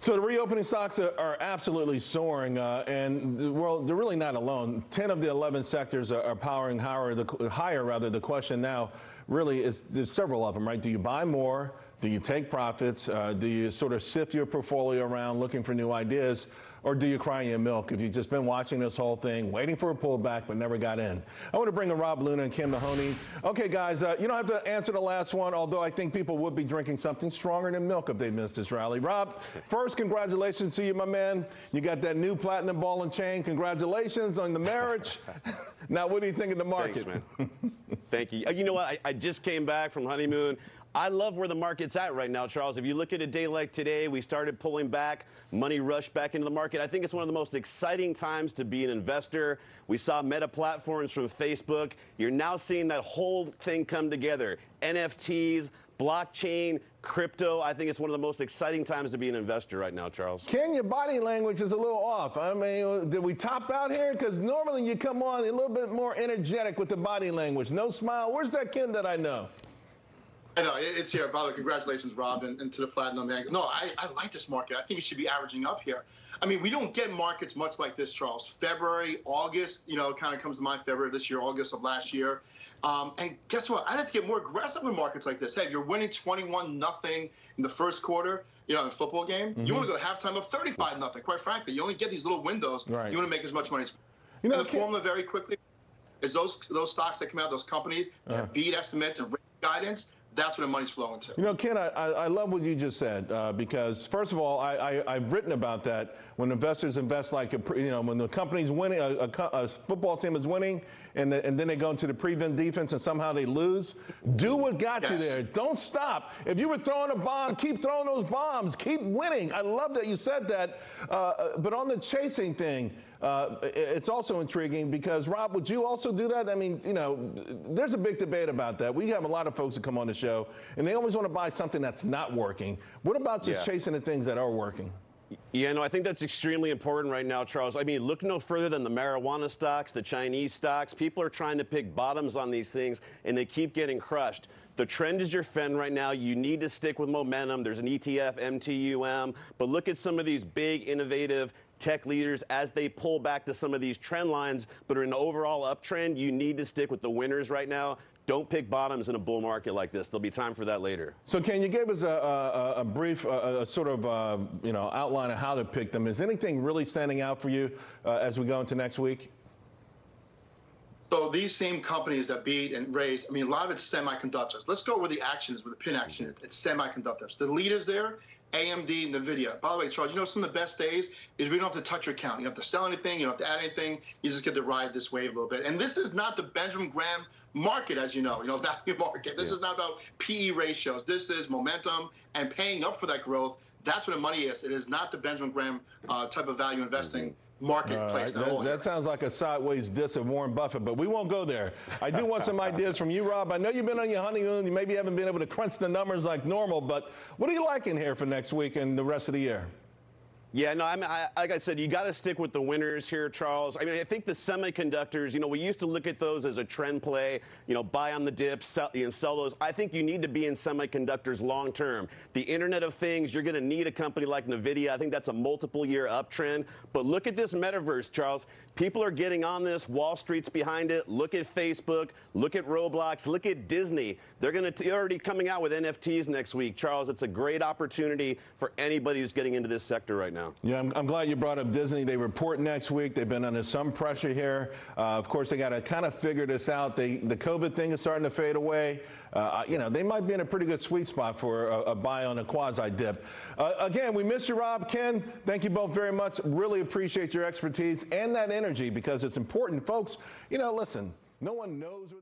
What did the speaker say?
So the reopening stocks are absolutely soaring, and well, they're really not alone. 10 of the 11 sectors are powering higher. The question now really is there's several of them, right? Do you buy more? Do you take profits? Do you sort of sift your portfolio around looking for new ideas? Or do you cry in your milk if you've just been watching this whole thing, waiting for a pullback, but never got in? I want to bring in Rob Luna and Ken Mahoney. Okay, guys, you don't have to answer the last one, although I think people would be drinking something stronger than milk if they missed this rally. Rob, first, congratulations to you, my man. You got that new platinum ball and chain. Congratulations on the marriage. Now, what do you think of the market? Thanks, man. Thank you. You know what? I just came back from honeymoon. I love where the market's at right now, Charles. If you look at a day like today, we started pulling back, money rushed back into the market. I think it's one of the most exciting times to be an investor. We saw Meta platforms from Facebook. You're now seeing that whole thing come together. NFTs, blockchain, crypto. I think it's one of the most exciting times to be an investor right now, Charles. Ken, your body language is a little off. I mean, did we top out here? Because normally you come on a little bit more energetic with the body language. No smile. Where's that Ken that I know? I know, it's here. By the way, congratulations, Rob, and to the Platinum man. No, I like this market. I think it should be averaging up here. I mean, we don't get markets much like this, Charles. February, August, kind of comes to mind. February of this year, August of last year. And guess what? I'd have to get more aggressive in markets like this. Hey, if you're winning 21-0 in the first quarter, in a football game, you want to go to halftime of 35-0. Quite frankly, you only get these little windows. Right. You want to make as much money as possible. And the formula very quickly is those stocks that come out, those companies that beat estimates and guidance. That's where the money's flowing to. Ken, I love what you just said because, first of all, I've written about that. When investors invest like, when the company's winning, a football team is winning, and then they go into the prevent defense and somehow they lose, do what got you there. Don't stop. If you were throwing a bomb, keep throwing those bombs. Keep winning. I love that you said that. But on the chasing thing, it's also intriguing because, Rob, would you also do that? I mean, there's a big debate about that. We have a lot of folks that come on the show, and they always want to buy something that's not working. What about just chasing the things that are working? Yeah, no, I think that's extremely important right now, Charles. I mean, look no further than the marijuana stocks, the Chinese stocks. People are trying to pick bottoms on these things, and they keep getting crushed. The trend is your friend right now. You need to stick with momentum. There's an ETF, MTUM. But look at some of these big, innovative tech leaders as they pull back to some of these trend lines, but are in an overall uptrend. You need to stick with the winners right now. Don't pick bottoms in a bull market like this. There'll be time for that later. So, Ken, you gave us a brief sort of outline of how to pick them. Is anything really standing out for you as we go into next week? So these same companies that beat and raised, I mean, a lot of it's semiconductors. Let's go where the action is, where the pin action is. It's semiconductors. The leaders there, AMD, NVIDIA. By the way, Charles, some of the best days is we don't have to touch your account. You don't have to sell anything. You don't have to add anything. You just get to ride this wave a little bit. And this is not the Benjamin Graham market, as value market. This is not about PE ratios. This is momentum and paying up for that growth. That's where the money is. It is not the Benjamin Graham type of value investing marketplace. That sounds like a sideways diss of Warren Buffett, but we won't go there. I do want some ideas from you, Rob. I know you've been on your honeymoon. You maybe haven't been able to crunch the numbers like normal, but what are you liking here for next week and the rest of the year? Yeah, no, like I said, you got to stick with the winners here, Charles. I mean, I think the semiconductors, we used to look at those as a trend play, buy on the dip, sell those. I think you need to be in semiconductors long term. The Internet of Things, you're going to need a company like NVIDIA. I think that's a multiple year uptrend. But look at this metaverse, Charles. People are getting on this. Wall Street's behind it. Look at Facebook. Look at Roblox. Look at Disney. They're already coming out with NFTs next week. Charles, it's a great opportunity for anybody who's getting into this sector right now. Yeah, I'm glad you brought up Disney. They report next week. They've been under some pressure here. Of course, they got to kind of figure this out. The COVID thing is starting to fade away. They might be in a pretty good sweet spot for a buy on a quasi-dip. Again, we miss you, Rob. Ken, thank you both very much. Really appreciate your expertise and that energy because it's important. Folks, listen, no one knows where